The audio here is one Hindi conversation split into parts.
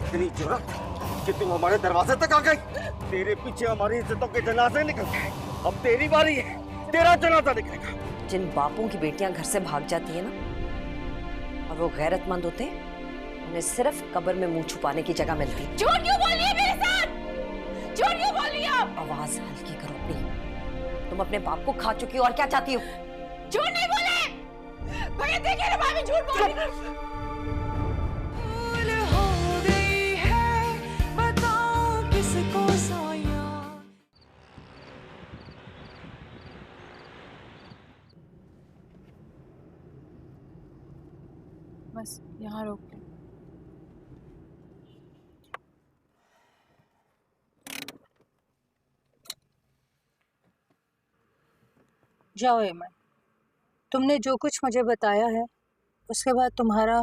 इतनी जुर्रत कि तुम हमारे दरवाजे तक आ गई। तेरे पीछे हमारी इज्जतों के जनाजे निकल गए। अब तेरी बारी है, तेरा जनाजा निकलेगा। जिन बापों की बेटियां घर से भाग जाती है ना और वो गैरतमंद होते हैं, उन्हें सिर्फ कब्र में मुंह छुपाने की जगह मिलती है। झूठ क्यों बोल रही है मेरे साथ? झूठ क्यों बोल रही है आप? आवाज हल्की करो अपनी। तुम अपने बाप को खा चुकी हो और क्या चाहती हो? झूठ नहीं बोले भैया, देखिए ना भाभी झूठ बोल रही है। बस यहाँ रोक ले। जाओ एमन, तुमने जो कुछ मुझे बताया है उसके बाद तुम्हारा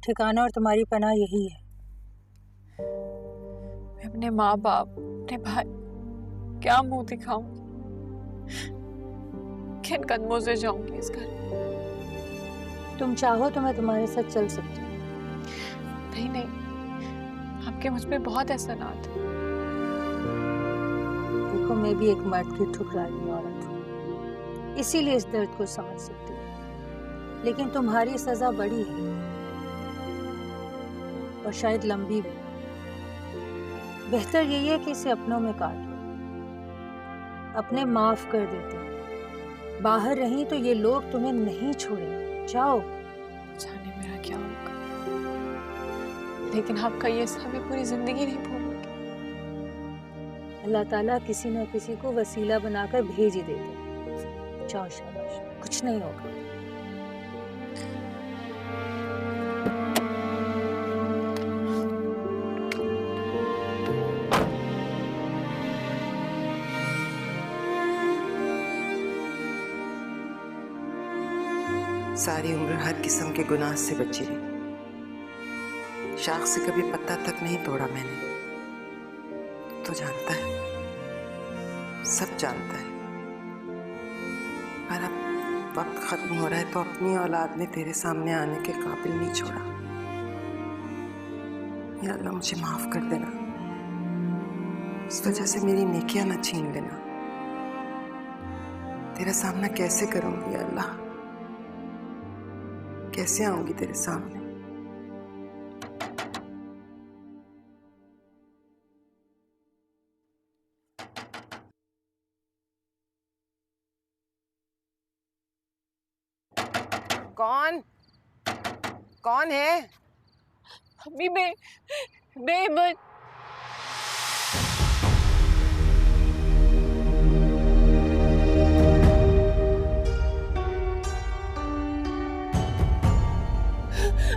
ठिकाना और तुम्हारी पनाह यही है। मैं अपने माँ बाप, अपने भाई क्या मुंह दिखाऊंगी? किन कदमों से जाऊंगी इस घर? तुम चाहो तो मैं तुम्हारे साथ चल सकती हूँ। नहीं नहीं, आपके मुझ पे बहुत एहसानात है। देखो, मैं भी एक मर्द की ठुकराई हुई औरत हूँ, इसीलिए इस दर्द को समझ सकती हूँ। लेकिन तुम्हारी सजा बड़ी है और शायद लंबी भी। बेहतर यही है कि इसे अपनों में काट लो। अपने माफ कर देते हैं। बाहर रही तो ये लोग तुम्हें नहीं छोड़ेंगे। जाओ। जाने मेरा क्या होगा, लेकिन आपका ये सब मैं पूरी जिंदगी नहीं भूलूंगी। अल्लाह ताला किसी न किसी को वसीला बनाकर भेज ही देते। जाओ, शाबाश, कुछ नहीं होगा। सारी उम्र हर किस्म के गुनाह से बची रही। शाख से कभी पत्ता तक नहीं तोड़ा मैंने। तो जानता है, सब जानता है। पर अब वक्त खत्म हो रहा है तो अपनी औलाद ने तेरे सामने आने के काबिल नहीं छोड़ा। या अल्लाह, मुझे माफ कर देना। इस वजह से मेरी नेकियां ना छीन लेना। तेरा सामना कैसे करूंगी या अल्लाह? कैसे आऊंगी तेरे सामने? कौन कौन है? अम्मी मैं मत।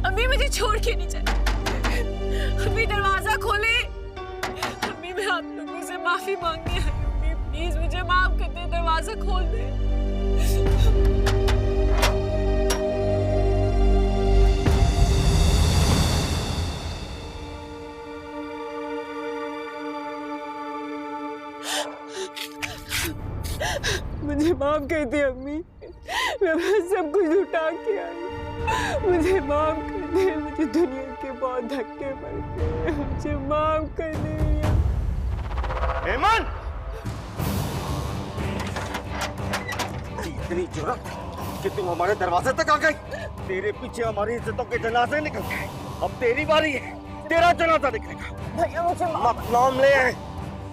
अम्मी मुझे छोड़ के नहीं जाए। अम्मी दरवाजा खोले। अम्मी मैं आप लोगों से माफी मांगने आई हूँ। अम्मी प्लीज मुझे माफ कर दे, दरवाजा खोल दे। मुझे माफ कर दे अम्मी, मैं सब कुछ उठा के आई। मुझे माफ कर दे, मुझे दुनिया के बहुत धक्के पड़ते हैं। मुझे माफ कर दे। एमन! इतनी जुर्रत कि तुम हमारे दरवाजे तक आ गई। तेरे पीछे हमारी इज्जतों के जनाजे निकल गए। अब तेरी बारी है, तेरा जनाजा निकलेगा। भैया मुझे नाम ले आए।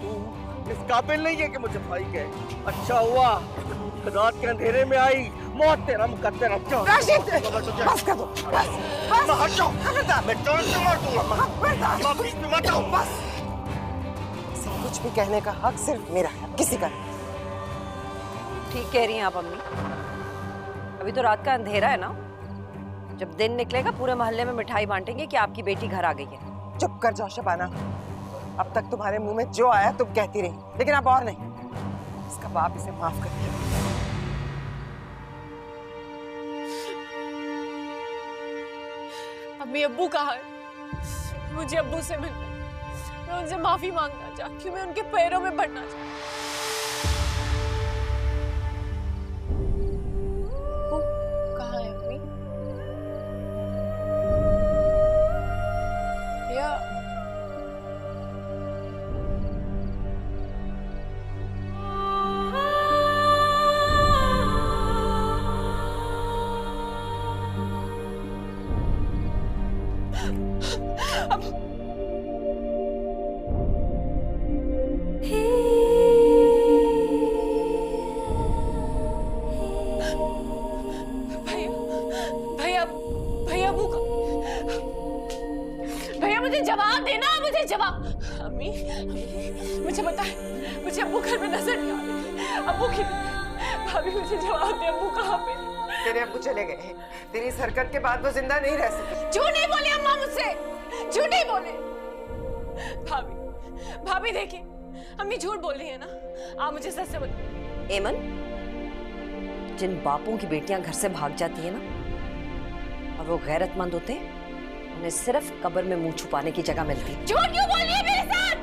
तू इस काबिल नहीं है कि मुझे भाई कहे। अच्छा हुआ रात के अंधेरे में आई। मौत तेरा मुकद्दर। राशिद, बस कर दो, बस हट जाओ। मैं जान से मार दूंगा। मत जाओ, बस। कुछ भी कहने का हक सिर्फ मेरा है, किसी का नहीं। ठीक कह रही हैं आप अम्मी। अभी तो रात का अंधेरा है ना। जब दिन निकलेगा पूरे मोहल्ले में मिठाई बांटेंगे कि आपकी बेटी घर आ गई है। चुप कर जाओ शबाना। अब तक तुम्हारे मुंह में जो आया तुम कहती रही, लेकिन अब और नहीं। इसका बाप इसे माफ कर दिया। अम्मी अब्बू कहाँ है? मुझे अब्बू से मिलना है। मैं उनसे माफी मांगना चाहती हूँ। मैं उनके पैरों में पड़ना चाहती हूँ। अब्बू कहाँ है अम्मी? भैया मुझे जवाब देना, मुझे जवाब। अम्मी, मुझे पता है, मुझे अब्बू घर में नजर नहीं आ रहे। अब्बू की भाभी, मुझे जवाब दे, अब्बू कहाँ पे? तेरे अब्बू चले गए। तेरी इस हरकत के बाद वो जिंदा नहीं रह सके। झूठ नहीं बोले अम्मा मुझसे, झूठ नहीं बोले। भाभी, भाभी देखिए, अम्मी झूठ बोल रही है ना, आप मुझे सच से बताइए। एमन, जिन बापों की बेटियां घर से भाग जाती है ना और वो गैरतमंद होते हैं, उन्हें सिर्फ कब्र में मुंह छुपाने की जगह मिलती है। झूठ क्यों बोल रही है मेरे साथ?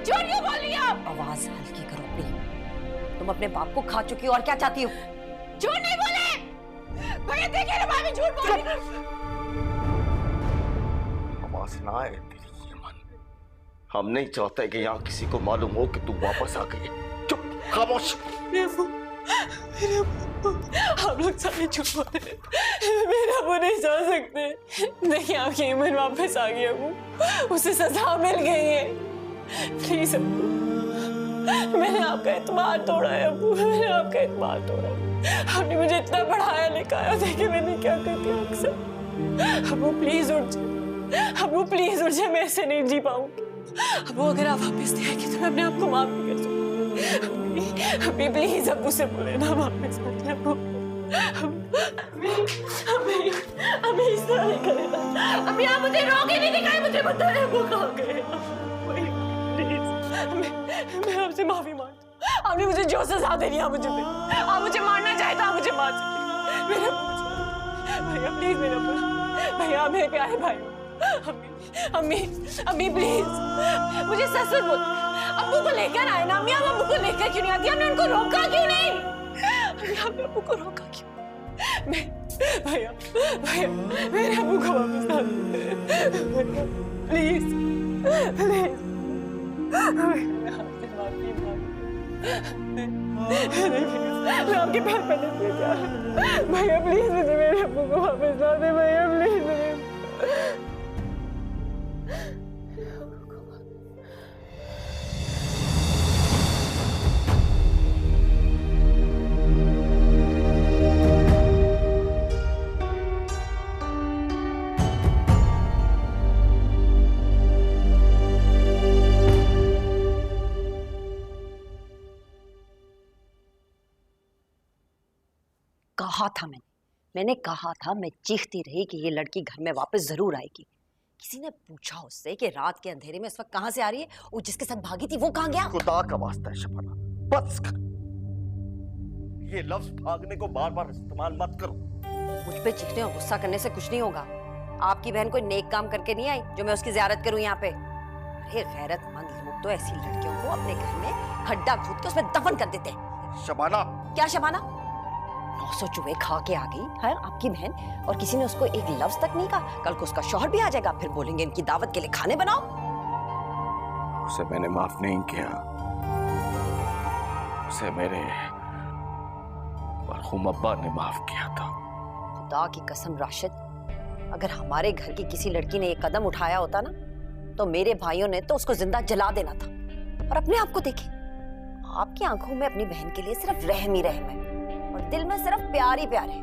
झूठ क्यों बोल रही है आप? आवाज हल्की करो अपनी। तुम अपने बाप को खा चुकी हो और क्या चाहती हो? झूठ नहीं बोले भैया, देखिए ना भाभी झूठ बोल रही है। आवाज ना आए तेरी यमन। हम नहीं चाहते कि यहाँ किसी को मालूम हो कि तू वापस आ गई। चुप, खामोश। आप लोग सारे झूठ बोल रहे हैं। मेरा अब्बू नहीं जा सकते। देखिए आपकी ईमान वापस आ गई अब्बू, उसे सजा मिल गई है। प्लीज अब्बू, मैंने आपका एतबार तोड़ा है अब्बू, मैंने आपका एतबार तोड़ा है। आपने मुझे इतना पढ़ाया लिखाया, देखिए मैंने क्या कर दिया अक्सर। अब्बू प्लीज उठ जाए, अब्बू प्लीज उठ जाए, मैं ऐसे नहीं जी पाऊंगी। अब्बू अगर आप वापस नहीं आएगी तो मैं अपने आप को माफ नहीं कर सकती। अभी प्लीज अब्बू से बोले ना वापस मत अब्बू। अभी इस तरह नहीं करेगा। अभी आप मुझे रोके नहीं दिखाए, मुझे बताए अब्बू कहाँ गए। मैं आपसे माफी मांगती हूँ। आपने मुझे जो सजा देनी है मुझे दे। आप मुझे मारना चाहे तो आप मुझे मार सकते। मेरे भैया प्लीज, मेरा भैया, मेरे प्यारे भाई। अम्मी, अम्मी प्लीज मुझे सच सच बोल। अब्बू को लेकर आए ना अम्मी, आप अब्बू को लेकर क्यों नहीं आती? हमने उनको रोका क्यों नहीं? हमने अब्बू को रोका क्यों? भैया, भैया मेरे अब्बू को वापस ला दो प्लीज, प्लीज। मैं आपके पैर पड़ने जा रहा हूँ। भैया प्लीज मुझे मेरे अब्बू को वापस ला दे भैया, प्लीज। कहा था मैंने कहा था, मैं चीखती रही कि ये लड़की घर में वापस जरूर आएगी। किसी ने पूछा उससे कि रात के अंधेरे में इस वक्त कहां से आ रही है, और जिसके साथ भागी थी वो कहां गया? खुदा का वास्ता है शबाना, बस कर। ये लफ्ज भागने को बार बार इस्तेमाल मत करो। मुझ पे चीखने और गुस्सा करने से कुछ नहीं होगा। आपकी बहन कोई नेक काम करके नहीं आई जो मैं उसकी ज़ियारत करूं यहाँ पे। अरे गैरतमंद लोग तो ऐसी लड़कियों को अपने घर में खड्डा खोद के उसमें दफन कर देते हैं। शबाना, क्या शबाना? 900 चूहे खा के आ गई है आपकी बहन, और किसी ने उसको एक लफ्ज तक नहीं कहा। कल को उसका शौहर भी आ जाएगा, फिर बोलेंगे इनकी दावत के लिए खाने बनाओ। उसे मैंने माफ नहीं किया, उसे मेरे मरहूम अब्बा ने माफ किया था। खुदा की कसम राशिद, अगर हमारे घर की किसी लड़की ने ये कदम उठाया होता ना, तो मेरे भाइयों ने तो उसको जिंदा जला देना था। और अपने आप को देखें, आपकी आंखों में अपनी बहन के लिए सिर्फ रहम ही रहम है, और दिल में सिर्फ प्यार ही प्यार है।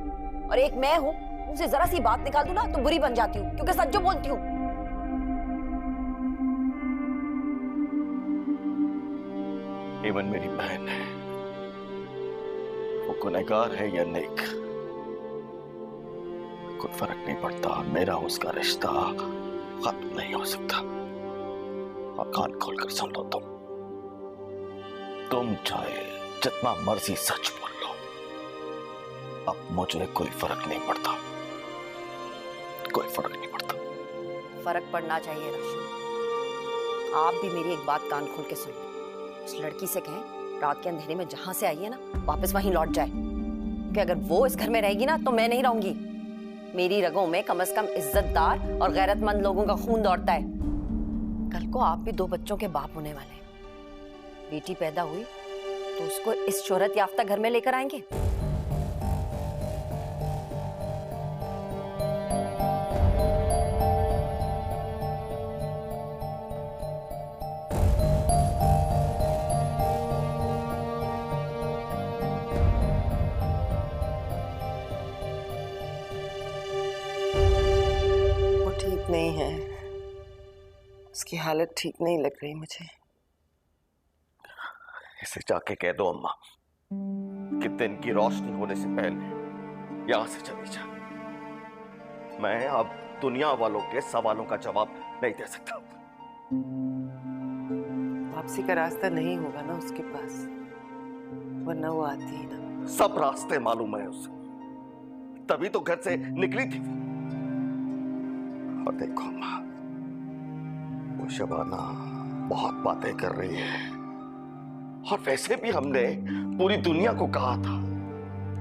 और एक मैं हूं, उनसे जरा सी बात निकाल दूं ना तो बुरी बन जाती हूँ, क्योंकि सच जो बोलती हूँ। ईमन मेरी बहन है, वो गुनहगार है या नेक, कोई फर्क नहीं पड़ता। मेरा उसका रिश्ता खत्म नहीं हो सकता। और कान खोलकर सुन लो, तुम चाहे जितना मर्जी सच बोल लो, अब मुझे कोई फर्क नहीं पड़ता, कोई फर्क नहीं पड़ता। फर्क पड़ना चाहिए राशिद। आप भी मेरी एक बात कान खोल के सुन लो। उस लड़की से कहें रात के अंधेरे में जहां से आई है ना, वापस वहीं लौट जाए, क्योंकि अगर वो इस घर में रहेगी ना तो मैं नहीं रहूंगी। मेरी रगों में कम से कम इज्जतदार और गैरतमंद लोगों का खून दौड़ता है। कल को आप भी 2 बच्चों के बाप होने वाले हैं। बेटी पैदा हुई तो उसको इस शोहरत याफ्ता घर में लेकर आएंगे। नहीं है, उसकी हालत ठीक नहीं लग रही मुझे। इसे जाके कह दो अम्मा कि दिन की रोशनी होने से पहले यहां से चली जा। मैं अब दुनिया वालों के सवालों का जवाब नहीं दे सकता। वापसी का रास्ता नहीं होगा ना उसके पास, वरना वो आती ही ना। सब रास्ते मालूम है उसे, तभी तो घर से निकली थी। और देखो अम्मा, वो शबाना बहुत बातें कर रही है, और वैसे भी हमने पूरी दुनिया को कहा था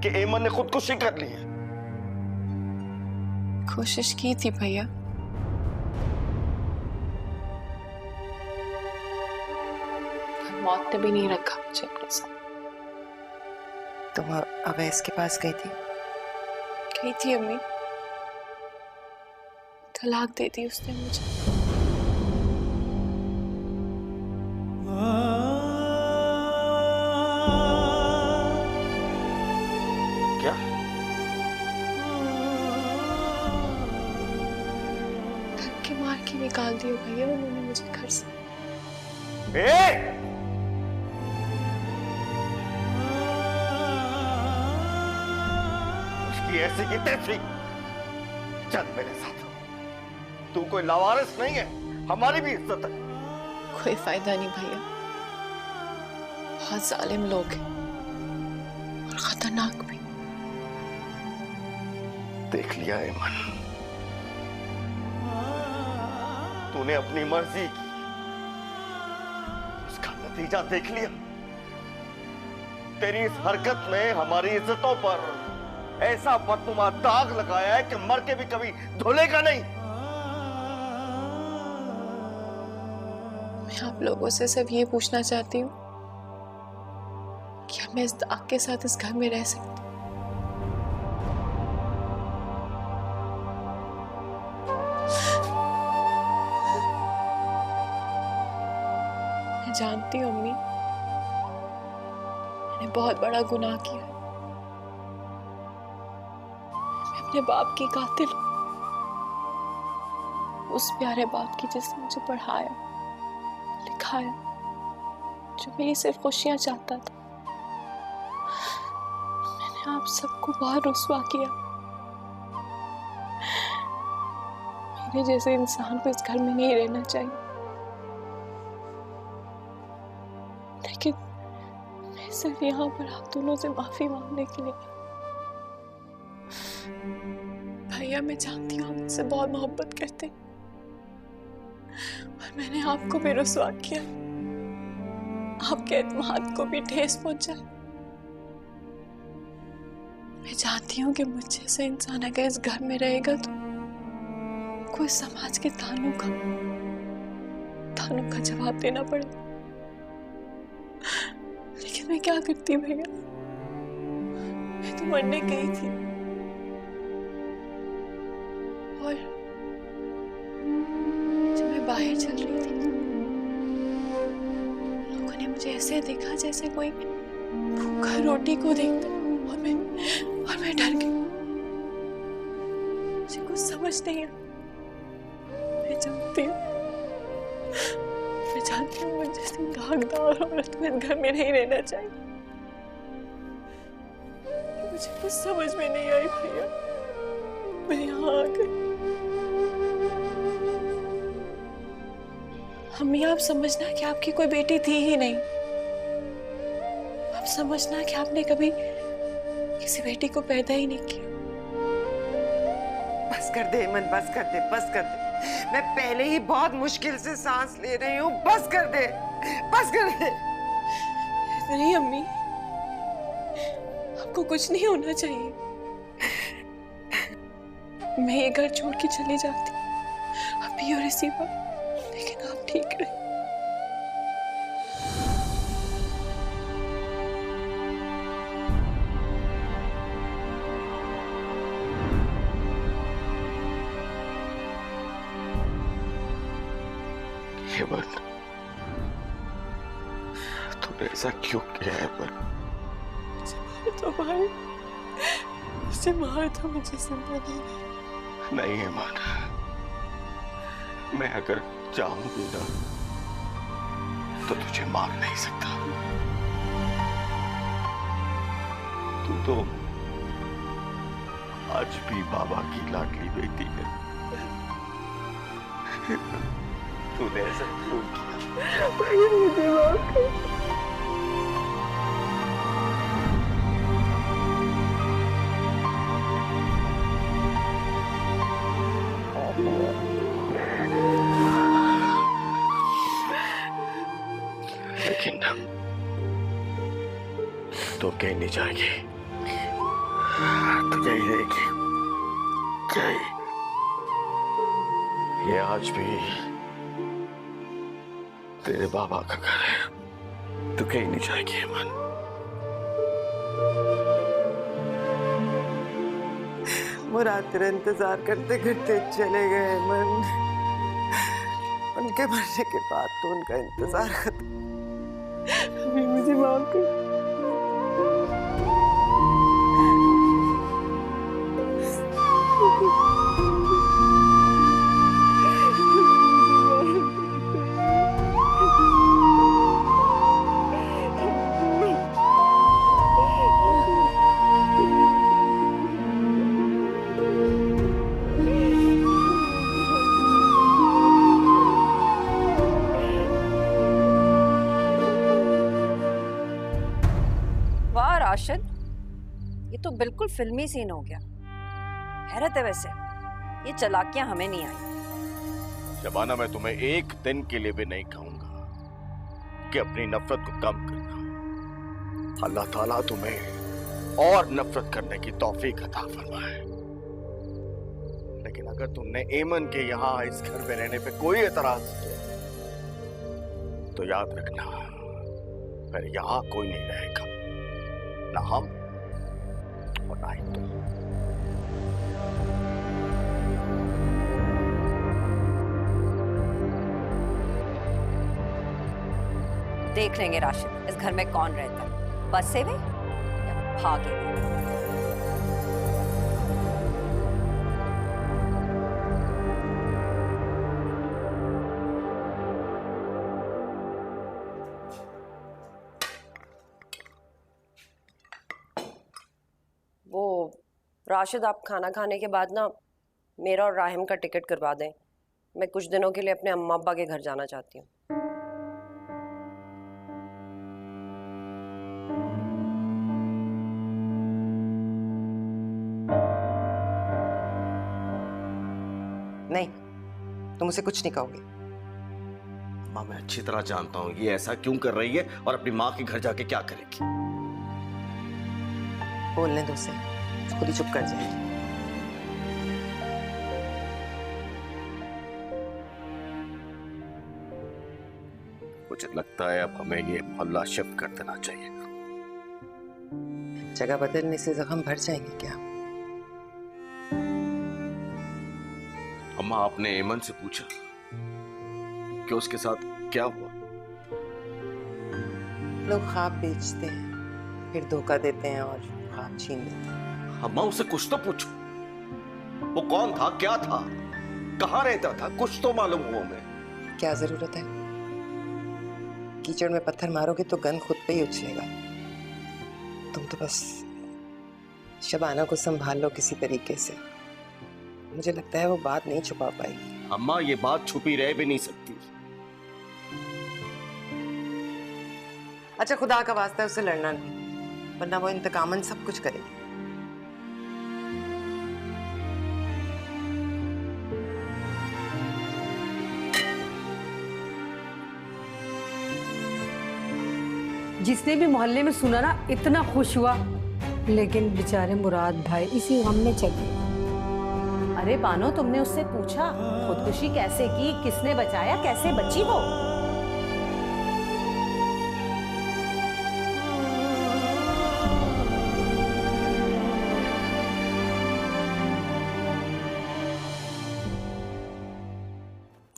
कि एमन ने खुदकुशी कर ली है। कोशिश की थी भैया, पर मौत ने भी नहीं रखा मुझे अपने साथ। तुम अवैस के पास गई थी? गई थी अम्मी, तलाक दे दी उसने मुझे। क्या? धक्के मार के निकाल दिया भैया उन्होंने मुझे घर से। उसकी ऐसी की तैसी, चल मेरे साथ। तू कोई लावारिस नहीं है, हमारी भी इज्जत है। कोई फायदा नहीं भैया, बहुत जालिम लोग हैं और खतरनाक भी। देख लिया एमन, तूने अपनी मर्जी की, उसका नतीजा देख लिया। तेरी इस हरकत ने हमारी इज्जतों पर ऐसा बदनुमा दाग लगाया है कि मर के भी कभी धुलेगा नहीं। मैं आप लोगों से सिर्फ ये पूछना चाहती हूँ कि मैं इस दाग के साथ इस घर में रह सकती हूँ? मैं जानती हूँ अम्मी, मैंने बहुत बड़ा गुनाह किया है। मैं अपने बाप की कातिल हूँ, उस प्यारे बाप की जिसने मुझे पढ़ाया लिखाया, जो मेरी सिर्फ खुशियां चाहता था। मैंने आप सबको बहुत रुस्वा किया। मेरे जैसे इंसान को इस घर में नहीं रहना चाहिए, लेकिन मैं सिर्फ यहाँ पर आप दोनों से माफी मांगने के लिए। भैया मैं जानती हूँ आप मुझसे बहुत मोहब्बत करते हैं, और मैंने आपको भी रुस्वा किया, आपके एतमाद को भी ठेस पहुंचा। मैं जानती हूँ कि मुझ जैसा इंसान अगर इस घर में रहेगा तो कोई समाज के तानों का जवाब देना पड़ेगा। लेकिन मैं क्या करती भैया, मैं तो मरने गई थी, और जब मैं बाहर चल रही थी लोगों ने मुझे ऐसे देखा जैसे कोई भूखा रोटी को देखता, और मैं डर गई। मुझे कुछ समझ नहीं आया। मैं जानती हूँ मुझे जैसी दागदार औरत को इस घर में नहीं रहना चाहिए। मुझे कुछ समझ में नहीं आई भैया, मैं यहाँ आ गई। अम्मी आप समझना कि आपकी कोई बेटी थी ही नहीं। आप समझना कि आपने कभी किसी बेटी को पैदा ही नहीं किया। बस कर दे मन, बस कर दे, बस कर दे। मैं पहले ही बहुत मुश्किल से सांस ले रही हूँ, बस कर दे, बस कर दे। नहीं अम्मी, आपको कुछ नहीं होना चाहिए। मैं ये घर छोड़ के चली जाती, अभी और इसी बार, लेकिन आप ठीक रहे। हेमन, तूने ऐसा क्यों किया है? तो भाई, मुझे मार तो मुझे जिंदा नहीं। नहीं हेमन, मैं अगर चाहूं भी ना तो तुझे मार नहीं सकता। तू तो आज भी बाबा की लाडली बेटी है। तूने ऐसा क्यों किया? मुझे माफ कर। लेकिन तो कहीं नहीं जाएगी, तो यही रहेगी। ये आज भी तेरे बाबा का घर है, तो कहीं नहीं जाएगी ईमान। मुराद तेरा इंतजार करते करते चले गए मन। उनके मरने के बाद तो उनका इंतजार खत्म। अभी मुझे माफ कर। राशिद, ये तो बिल्कुल फिल्मी सीन हो गया। हैरत है वैसे, ये चालाकियां हमें नहीं आई। शबाना, मैं तुम्हें एक दिन के लिए भी नहीं कहूंगा कि अपनी नफरत को कम करना। अल्लाह ताला तुम्हें और नफरत करने की तौफीक अता फरमाए। लेकिन अगर तुमने एमन के यहाँ इस घर में रहने पे कोई एतराज किया तो याद रखना, फिर यहाँ कोई नहीं रहेगा, ना हम और ना ही तुम। देख लेंगे राशिद, इस घर में कौन रहता है, बसे हुए या भागे हुए। वो राशिद, आप खाना खाने के बाद ना मेरा और राहिम का टिकट करवा दें। मैं कुछ दिनों के लिए अपने अम्मा अब्बा के घर जाना चाहती हूँ। नहीं, तुम उसे कुछ नहीं कहोगे। माँ, मैं अच्छी तरह जानता हूँ ये ऐसा क्यों कर रही है और अपनी माँ के घर जाके क्या करेगी। बोलने दो उसे, खुद ही चुप कर जाएगी। मुझे लगता है अब हमें ये मोहल्ला शिफ्ट कर देना चाहिए। जगह बदलने से जख्म भर जाएंगे क्या? अम्मा, आपने एमन से पूछा कि उसके साथ क्या हुआ? लोग ख्वाब बेचते हैं, फिर धोखा देते हैं और ख्वाब छीन लेते हैं। अम्मा, उससे कुछ तो पूछो। वो कौन था, क्या था, कहाँ रहता था, कुछ तो मालूम हुआ हमें। क्या जरूरत है? कीचड़ में पत्थर मारोगे तो गंद खुद पे ही उछलेगा। तुम तो बस शबाना को संभाल लो किसी तरीके से। मुझे लगता है वो बात नहीं छुपा पाएगी। अम्मा, ये बात छुपी रह भी नहीं सकती। अच्छा, खुदा का वास्ता है उसे लड़ना नहीं, वरना वो इंतकामन सब कुछ करेगी। जिसने भी मोहल्ले में सुना ना इतना खुश हुआ, लेकिन बेचारे मुराद भाई इसी गम में चले। अरे बानो, तुमने उससे पूछा खुदकुशी कैसे की, किसने बचाया, कैसे बची वो?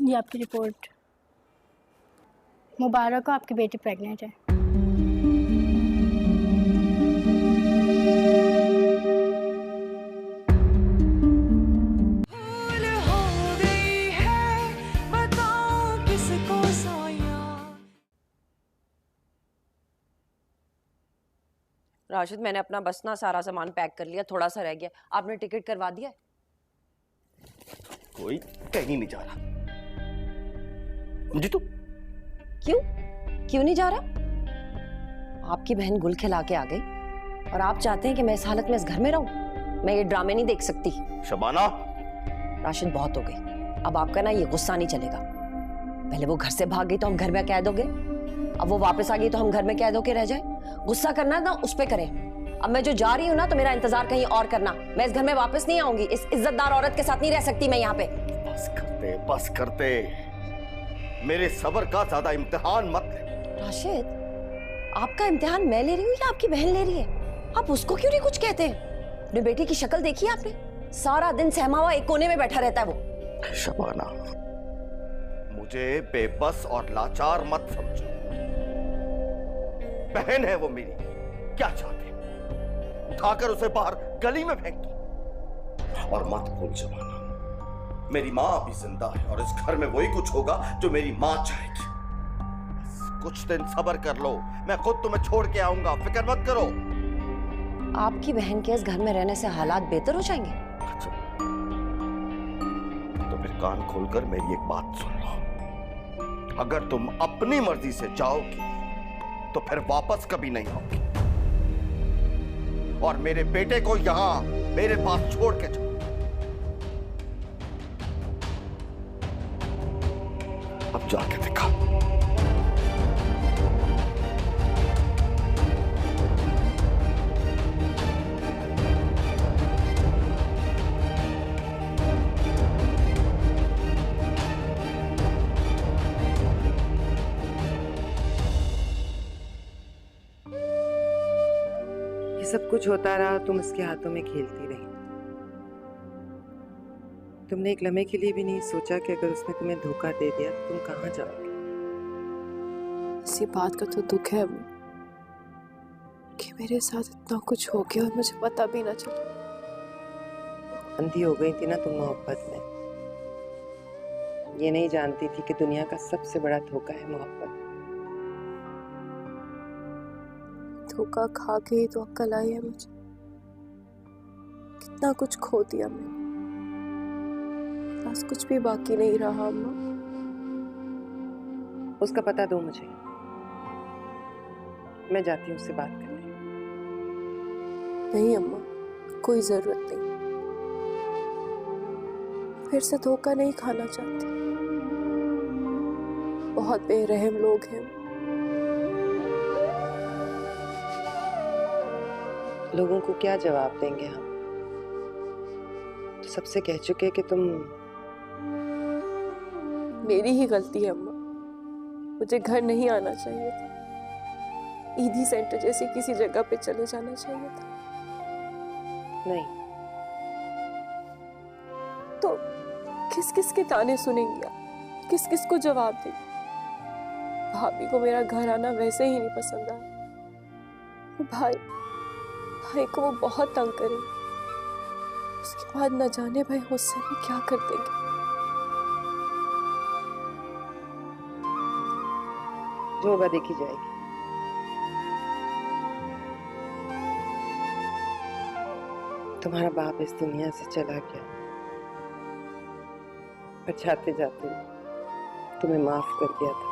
ये आपकी रिपोर्ट। मुबारक हो, आपकी बेटी प्रेग्नेंट है। राशिद, मैंने अपना बस ना सारा सामान पैक कर लिया, थोड़ा सा रह गया। आपने टिकट करवा दिया? कोई कहीं नहीं जा रहा। मुझे तो क्यों नहीं जा रहा? आपकी बहन गुल खिला के आ गई और आप चाहते हैं कि मैं इस हालत में इस घर में रहूं? मैं ये ड्रामे नहीं देख सकती। शबाना, राशिद बहुत हो गई, अब आपका ना ये गुस्सा नहीं चलेगा। पहले वो घर से भाग गई तो हम घर में कैद हो गए, अब वो वापस आ गई तो हम घर में कैद होके रह जाए। गुस्सा करना है ना उस पे करें। अब मैं जो जा रही हूँ ना, तो मेरा इंतजार कहीं और करना। मैं इस घर में वापस नहीं आऊंगी। इस इज्जतदार औरत के साथ नहीं रह सकती मैं यहाँ पे। बस करते। मेरे सब्र का ज्यादा इम्तिहान मत ले। राशिद, आपका इम्तिहान मैं ले रही हूँ या आपकी बहन ले रही है? आप उसको क्यों नहीं कुछ कहते? अपनी बेटी की शक्ल देखी आपने? सारा दिन सहमा हुआ एक कोने में बैठा रहता है वो। शबाना, मुझे बेबस और लाचार मत समझो। बहन है वो मेरी, क्या चाहते? उठाकर उसे बाहर गली में फेंक दो। और मत भूल शबाना, मेरी मां अभी जिंदा है और इस घर में वही कुछ होगा जो मेरी मां चाहेगी। बस कुछ दिन सब्र कर लो, मैं खुद तुम्हें छोड़ के आऊंगा, फिक्र मत करो। आपकी बहन के इस घर में रहने से हालात बेहतर हो जाएंगे? अच्छा, तो फिर कान खोलकर मेरी एक बात सुन लो। अगर तुम अपनी मर्जी से जाओगी तो फिर वापस कभी नहीं आओगी, और मेरे बेटे को यहां मेरे पास छोड़ के जाओ। अब जाके दिखा। सब कुछ होता रहा, तुम उसके हाथों में खेलती रही। तुमने एक लम्हे के लिए भी नहीं सोचा कि अगर उसने तुम्हें धोखा दे दिया तो तुम कहाँ जाओगे। इसी बात का तो दुख है अम्मी कि मेरे साथ इतना कुछ हो गया और मुझे पता भी ना चला। अंधी हो गई थी ना तुम मोहब्बत में। ये नहीं जानती थी कि दुनिया का सबसे बड़ा धोखा है मोहब्बत। धोखा खा के ही तो अक्ल आई है मुझे। कितना कुछ खो दिया मैंने, बस कुछ भी बाकी नहीं रहा अम्मा। उसका पता दो मुझे, मैं जाती हूँ उससे बात करने। नहीं अम्मा, कोई जरूरत नहीं। फिर से धोखा नहीं खाना चाहती। बहुत बेरहम लोग हैं। लोगों को क्या जवाब देंगे हम? तो सबसे कह चुके कि तुम। मेरी ही गलती है अम्मा, मुझे घर नहीं आना चाहिए था। ईदी सेंटर जैसी किसी जगह पे चले जाना चाहिए था। नहीं तो किस किस के ताने सुनेंगी आप? किस किस को जवाब देंगी? भाभी को मेरा घर आना वैसे ही नहीं पसंद आया। भाई को वो बहुत तंग करे। उसके बाद न जाने भाई मुझसे भी क्या कर देंगे। जो होगा देखी जाएगी। तुम्हारा बाप इस दुनिया से चला गया, पर जाते जाते तुम्हें माफ कर दिया था।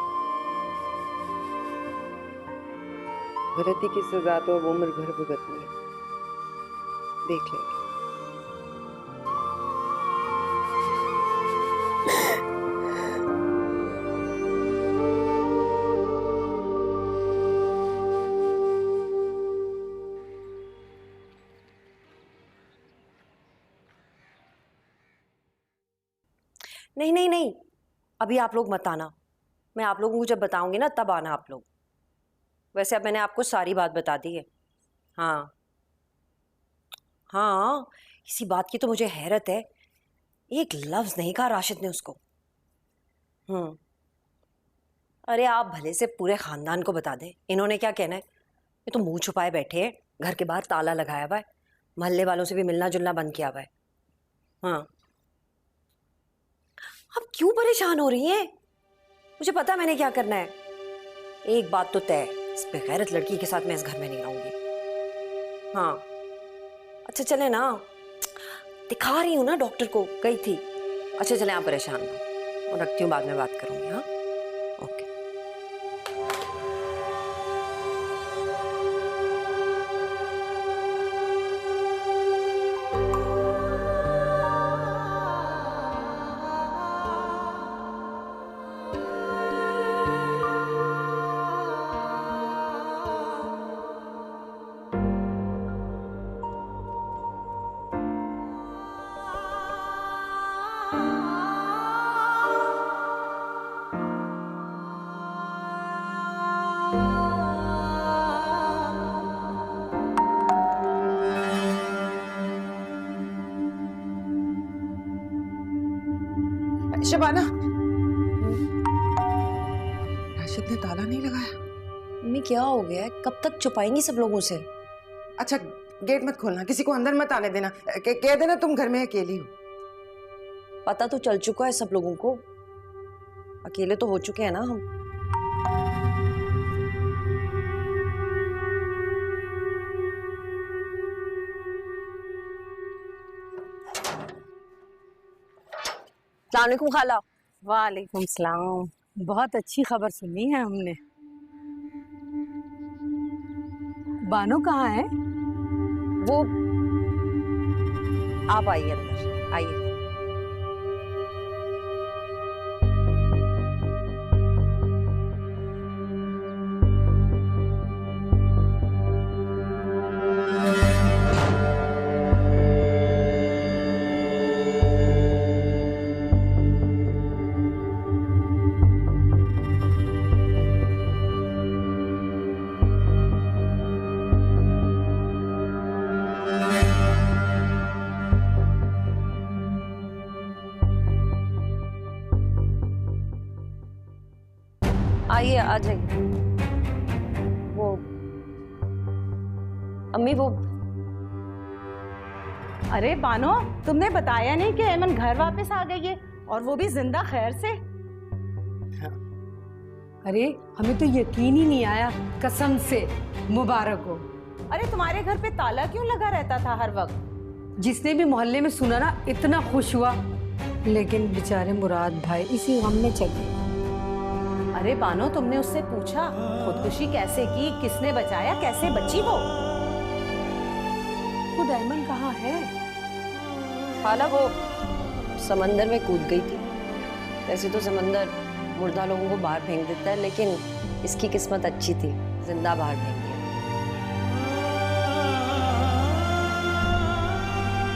गलती की सजा तो अब उम्र भर भुगतनी है, देख लेंगे। नहीं नहीं नहीं, अभी आप लोग मत आना। मैं आप लोगों को जब बताऊंगी ना तब आना आप लोग। वैसे अब मैंने आपको सारी बात बता दी है। हाँ हाँ, इसी बात की तो मुझे हैरत है, एक लफ्ज नहीं कहा राशिद ने उसको। अरे आप भले से पूरे खानदान को बता दे, इन्होंने क्या कहना है। ये तो मुंह छुपाए बैठे हैं, घर के बाहर ताला लगाया हुआ है, मोहल्ले वालों से भी मिलना जुलना बंद किया हुआ है। हाँ, आप क्यों परेशान हो रही हैं? मुझे पता मैंने क्या करना है। एक बात तो तय, इस बेगैरत लड़की के साथ मैं इस घर में नहीं रहूंगी। हाँ। अच्छा चले ना, दिखा रही हूँ ना डॉक्टर को, गई थी। अच्छा चले, आप परेशान ना, और रखती हूँ, बाद में बात करूंगी। हाँ ओके। शबाना, राशिद ने ताला नहीं लगाया? मम्मी क्या हो गया है? कब तक छुपाएंगी सब लोगों से? अच्छा गेट मत खोलना, किसी को अंदर मत आने देना, कह देना तुम घर में अकेली हो। पता तो चल चुका है सब लोगों को, अकेले तो हो चुके हैं ना हम। अस्सलाम वालेकुम खाला। वालेकुम सलाम। बहुत अच्छी खबर सुनी है हमने। बानो कहाँ है? वो आप आइए अंदर, आइए। आइए, आ जाइए। वो अम्मी, वो अरे बानो, तुमने बताया नहीं कि ऐमन घर वापस आ गई है, और वो भी जिंदा खैर से। अरे हमें तो यकीन ही नहीं आया, कसम से। मुबारक हो। अरे तुम्हारे घर पे ताला क्यों लगा रहता था हर वक्त? जिसने भी मोहल्ले में सुना ना, इतना खुश हुआ, लेकिन बेचारे मुराद भाई इसी गम में चले। अरे बानो, तुमने उससे पूछा खुदकुशी कैसे की, किसने बचाया, कैसे बची वो? खुद ऐमन कहाँ है? खाला वो समंदर में कूद गई थी। वैसे तो समंदर मुर्दा लोगों को बाहर फेंक देता है, लेकिन इसकी किस्मत अच्छी थी, जिंदा बाहर फेंक दिया।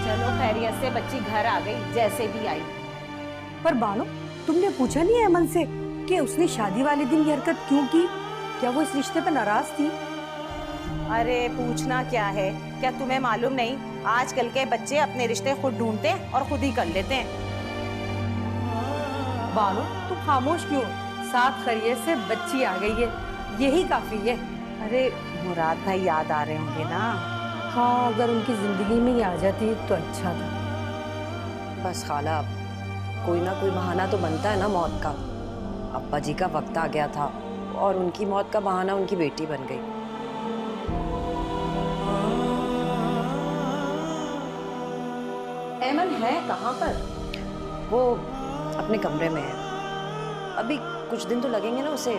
चलो खैरियत से बच्ची घर आ गई, जैसे भी आई। पर बानो, तुमने पूछा नहीं ऐमन से कि उसने शादी वाले दिन ये हरकत क्यों की? क्या वो इस रिश्ते पर नाराज थी? अरे पूछना क्या है, क्या तुम्हें मालूम नहीं, आजकल के बच्चे अपने रिश्ते खुद ढूंढते हैं और खुद ही कर लेते हैं। बानो, तू खामोश क्यों? साथ खैरियत से बच्ची आ गई है, यही काफी है। अरे मुराद भाई याद आ रहे होंगे ना? हाँ, अगर उनकी जिंदगी में ही आ जाती तो अच्छा था। बस खाला, कोई ना कोई बहाना तो बनता है ना मौत का। अब्बा जी का वक्त आ गया था, और उनकी मौत का बहाना उनकी बेटी बन गई। ऐमन है कहाँ पर? वो अपने कमरे में है। अभी कुछ दिन तो लगेंगे ना उसे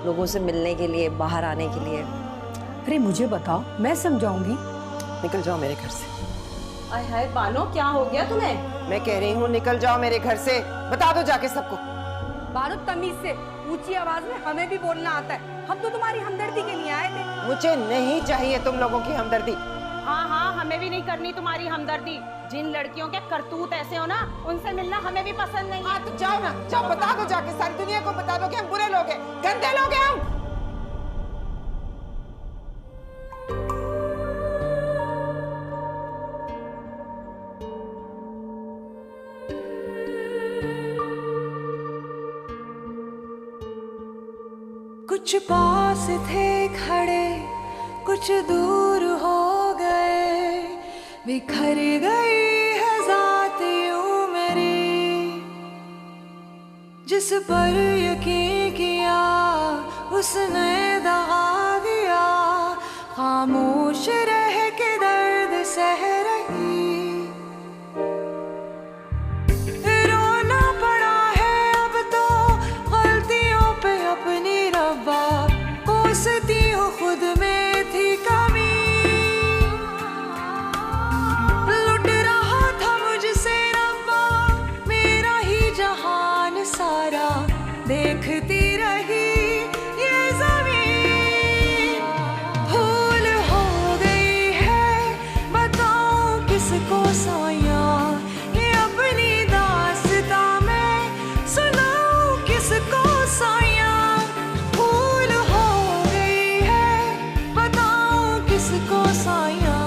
लोगों से मिलने के लिए, बाहर आने के लिए। अरे मुझे बताओ, मैं समझाऊंगी। निकल जाओ मेरे घर से। आय हाय बानो, क्या हो गया तुम्हें? मैं कह रही हूँ निकल जाओ मेरे घर से, बता दो जाके सबको। बानो, तमीज से, ऊंची आवाज में हमें भी बोलना आता है। हम तो तुम्हारी हमदर्दी के लिए आए थे। मुझे नहीं चाहिए तुम लोगों की हमदर्दी। हाँ हाँ, हमें भी नहीं करनी तुम्हारी हमदर्दी। जिन लड़कियों के करतूत ऐसे हो ना, उनसे मिलना हमें भी पसंद नहीं है। हाँ तो जाओ ना, जाओ बता दो जाके, सारी दुनिया को बता दो कि हम बुरे लोग हैं, गंदे लोग हैं हम। कुछ पास थे खड़े, कुछ दूर हो गए, बिखर गई है जात यूं मेरी। जिस पर यकीन किया उसने दगा दिया, खामोश रह के सह रही। रोना पड़ा है अब तो गलतियों पे अपनी रब्बा, कोसती हूँ खुद में थी कमी। लुट रहा था मुझसे रब्बा मेरा ही जहान सारा, देखती रही ये ज़मीन। भूल हो गई है बताऊं किसको साया, ये अपनी दास्तां मैं सुनाऊं किसको साया। भूल हो गई है बताऊं किसको साया,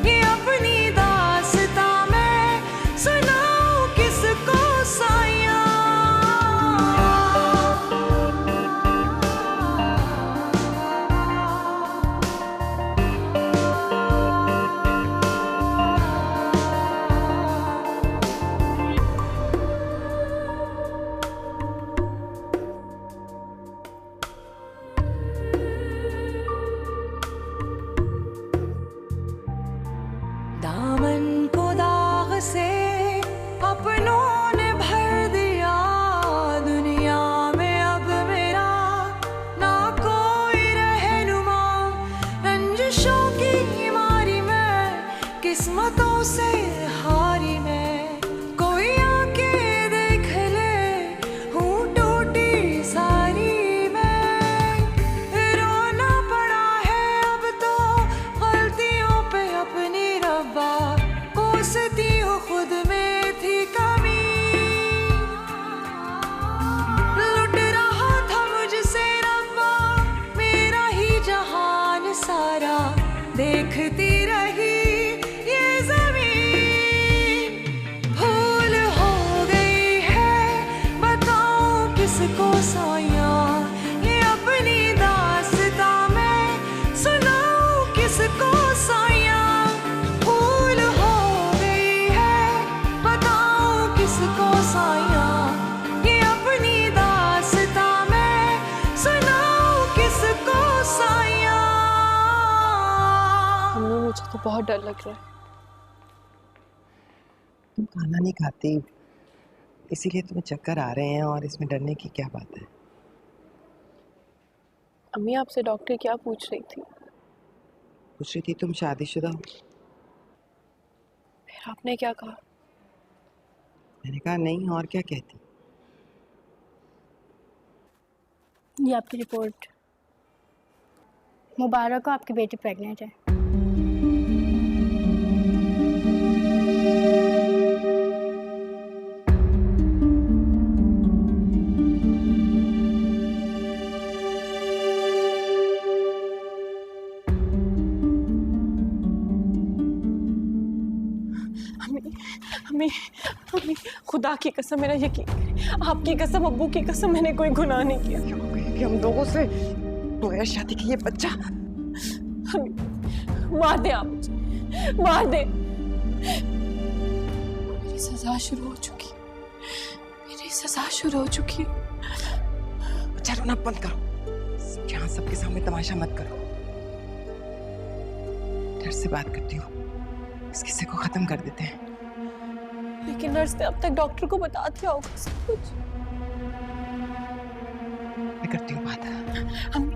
ये अपनी दास्तां मैं सुनाऊं किसको साया। दामन को दाग से अपनों ने भर दिया, दुनिया में अब मेरा ना कोई रहनुमा। रंजिशों की मारी मैं किस्मतों से हारी मैं, कोई आके देख ले हूँ टूटी सारी मैं। रोना पड़ा है अब तो गलतियों पे अपनी रब्बा, कोसती हूँ खुद में थी कमी। लुट रहा था मुझसे रब्बा मेरा ही जहान सारा, देखती रही ये ज़मीन। भूल हो गई है बताऊं किसको साया, ये अपनी दास्तां मैं सुनाऊं किसको साया। भूल हो गई है बताऊं किसको साया, ये अपनी दास्तां मैं सुनाऊं किसको साया। अम्मी मुझे तो बहुत डर लग रहा है। तुम खाना नहीं खाती इसीलिए तुम्हें चक्कर आ रहे हैं, और इसमें डरने की क्या बात है? अम्मी आपसे डॉक्टर क्या पूछ रही थी? पूछ रही थी तुम शादीशुदा हो। फिर आपने क्या कहा? मैंने कहा नहीं, और क्या कहती? ये आपकी रिपोर्ट। मुबारक हो, आपकी बेटी प्रेग्नेंट है। अम्मी अम्मी खुदा की कसम मेरा यकीन करें, आपकी कसम, अब्बू की कसम, मैंने कोई गुनाह नहीं किया। कि हम लोगों से बगैर शादी की ये बच्चा। अम्मी मार दे आप मुझे, मार दे। मेरी सजा शुरू हो चुकी है, मेरी सजा शुरू हो चुकी है। बच्चा रोना बंद करो, यहाँ सबके सामने तमाशा मत करो। डर से बात करती हूँ, इस किस्से को खत्म कर देते हैं। लेकिन नर्स ने अब तक डॉक्टर को बता दिया होगा सब कुछ। मैं करती हूँ बात। अम्मी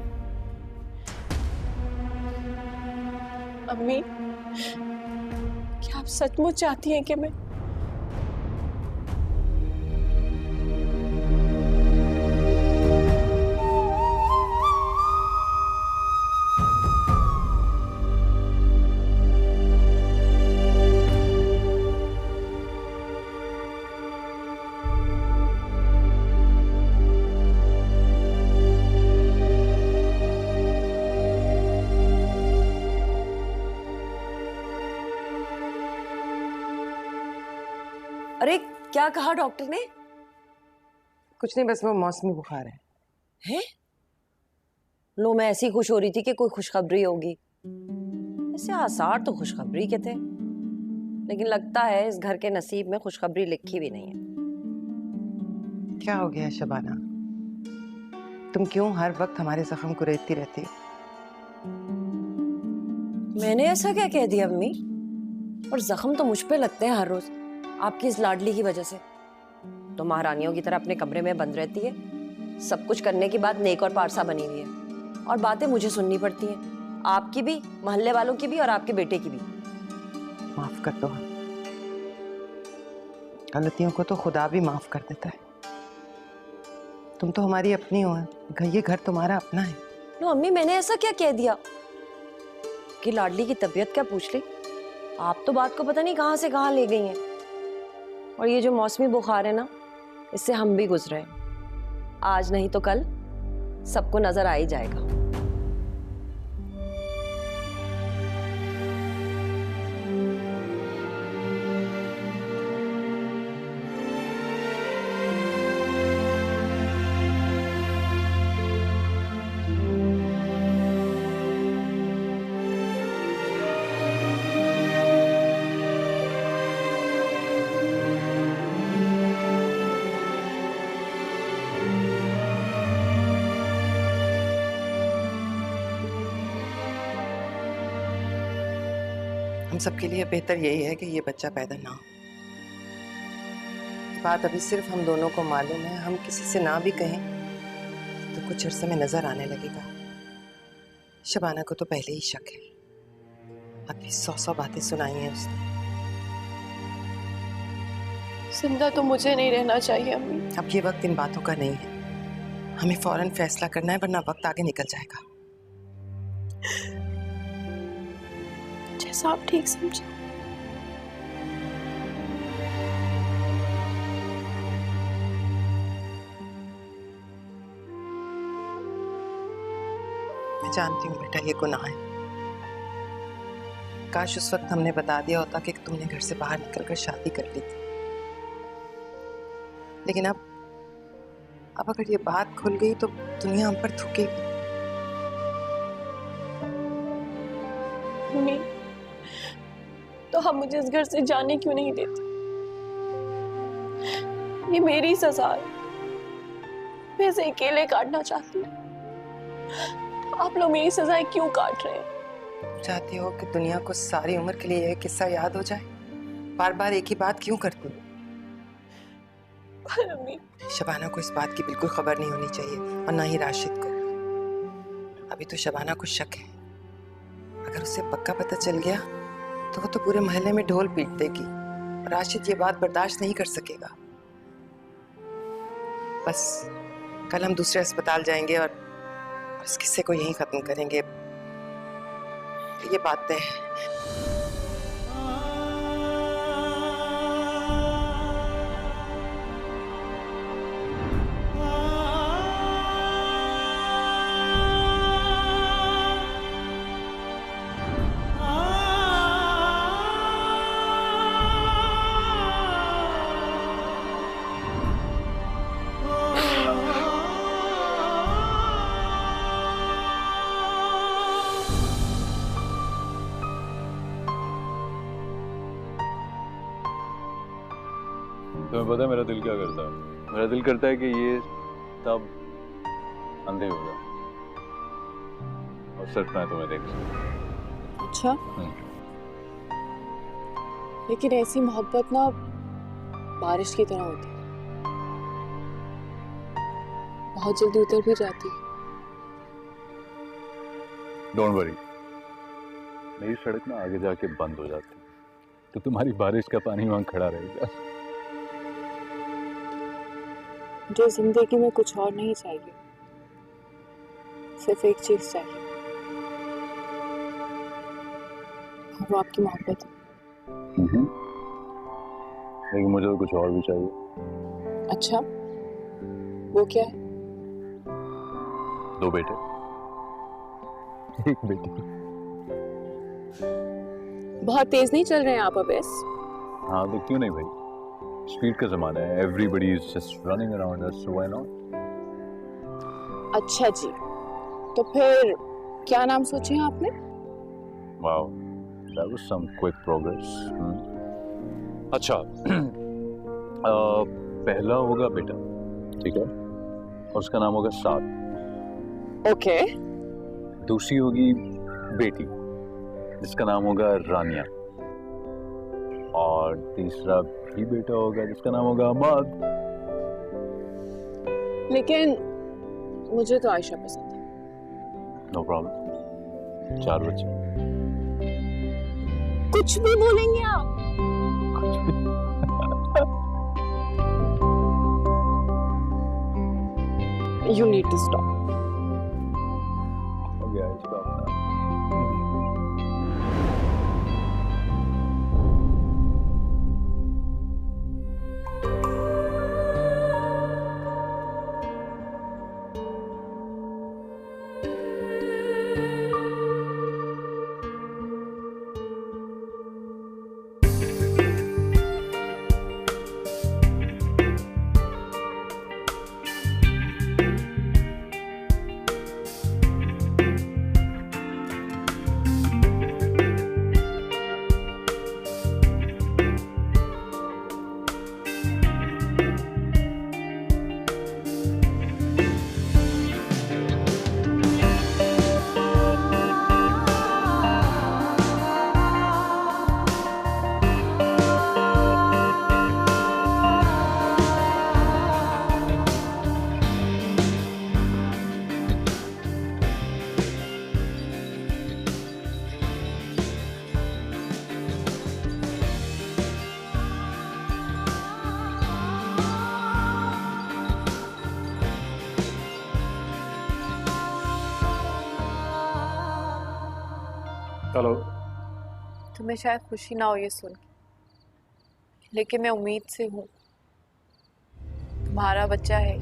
अम्मी क्या आप सचमुच चाहती हैं कि मैं अरे क्या कहा डॉक्टर ने? कुछ नहीं, बस वो मौसमी बुखार है। हैं? लो, मैं ऐसी खुश हो रही थी कि कोई खुशखबरी होगी। ऐसे आसार तो खुशखबरी के थे, लेकिन लगता है इस घर के नसीब में खुशखबरी लिखी भी नहीं है। क्या हो गया शबाना? तुम क्यों हर वक्त हमारे जख्म को रेतती रहती? मैंने ऐसा क्या कह दिया अम्मी? और जख्म तो मुझ पे लगते हैं हर रोज आपकी इस लाडली की वजह से। तो महारानियों की तरह अपने कमरे में बंद रहती है, सब कुछ करने के बाद नेक और पारसा बनी हुई है, और बातें मुझे सुननी पड़ती हैं, आपकी भी, मोहल्ले वालों की भी और आपके बेटे की भी। माफ कर दो, गलतियों को तो खुदा भी माफ कर देता है। तुम तो हमारी अपनी हो, ये घर तुम्हारा अपना है। नो अम्मी, मैंने ऐसा क्या कह दिया कि लाडली की तबीयत क्या पूछ ली? आप तो बात को पता नहीं कहां से कहां ले गई हैं। और ये जो मौसमी बुखार है ना, इससे हम भी गुजरे हैं। आज नहीं तो कल सबको नजर आ ही जाएगा। हम सबके लिए बेहतर यही है कि ये बच्चा पैदा ना हो। बात अभी सिर्फ हम दोनों को मालूम है, हम किसी से ना भी कहें तो कुछ अरसे में नजर आने लगेगा। शबाना को तो पहले ही शक है, अभी 100 बातें सुनाई हैं उसने। जिंदा तो मुझे नहीं रहना चाहिए अम्मी। अब ये वक्त इन बातों का नहीं है, हमें फौरन फैसला करना है, वरना वक्त आगे निकल जाएगा। जैसा आप ठीक समझे। मैं जानती हूँ बेटा, ये गुनाह है। काश उस वक्त हमने बता दिया होता कि तुमने घर से बाहर निकलकर शादी कर ली थी। लेकिन अब अगर ये बात खुल गई तो दुनिया हम पर थूकेगी। मम्मी, तो हम मुझे इस घर से जाने क्यों नहीं देते? ये मेरी सजा है, मैं इसे अकेले काटना चाहती हूँ। आप लोग मेरी सजाएं क्यों काट रहे हैं? चाहती हो कि दुनिया को सारी उम्र के लिए यह किस्सा याद हो जाए? बार बार एक ही बात क्यों करती हो? शबाना को इस बात की बिल्कुल खबर नहीं होनी चाहिए, और ना ही राशिद को। अभी तो शबाना को शक है, अगर उसे पक्का पता चल गया तो वो तो पूरे मोहल्ले में ढोल पीट देगी। राशिद ये बात बर्दाश्त नहीं कर सकेगा। बस कल हम दूसरे अस्पताल जाएंगे और इस किस्से को यहीं खत्म करेंगे। ये बात तय है। तुम्हें पता है मेरा दिल क्या करता है? मेरा दिल करता है कि ये तब अंधे हो जाए और सिर्फ मैं तुम्हें देख सकूं। अच्छा, लेकिन ऐसी मोहब्बत ना बारिश की तरह होती है, बहुत जल्दी उतर भी जाती है। डोंट वरी, मेरी सड़क ना आगे जाके बंद हो जाती है, तो तुम्हारी बारिश का पानी वहां खड़ा रहेगा। मुझे जिंदगी में कुछ और नहीं चाहिए, सिर्फ एक चीज चाहिए, वो आपकी मोहब्बत है। लेकिन मुझे तो कुछ और भी चाहिए। अच्छा, वो क्या है? 2 बेटे, 1 बेटी। बहुत तेज नहीं चल रहे हैं आप अब? हाँ तो क्यों नहीं भाई, स्पीड का जमाना है, everybody is just running around us, so why not. अच्छा जी, तो फिर क्या नाम सोचे हैं आपने? Wow, that was some quick progress. अच्छा पहला होगा बेटा, ठीक है, और उसका नाम होगा साद। ओके। दूसरी होगी बेटी, जिसका नाम होगा रानिया। और तीसरा भी बेटा होगा जिसका नाम होगा अहमद। लेकिन मुझे तो आयशा पसंद है। नो प्रॉब्लम, 4 बच्चे। कुछ भी बोलेंगे आप? You need to stop. Okay, I'll stop now. Hello. तुम्हें शायद खुशी ना हो ये सुन के, लेकिन मैं उम्मीद से हूँ। तुम्हारा बच्चा है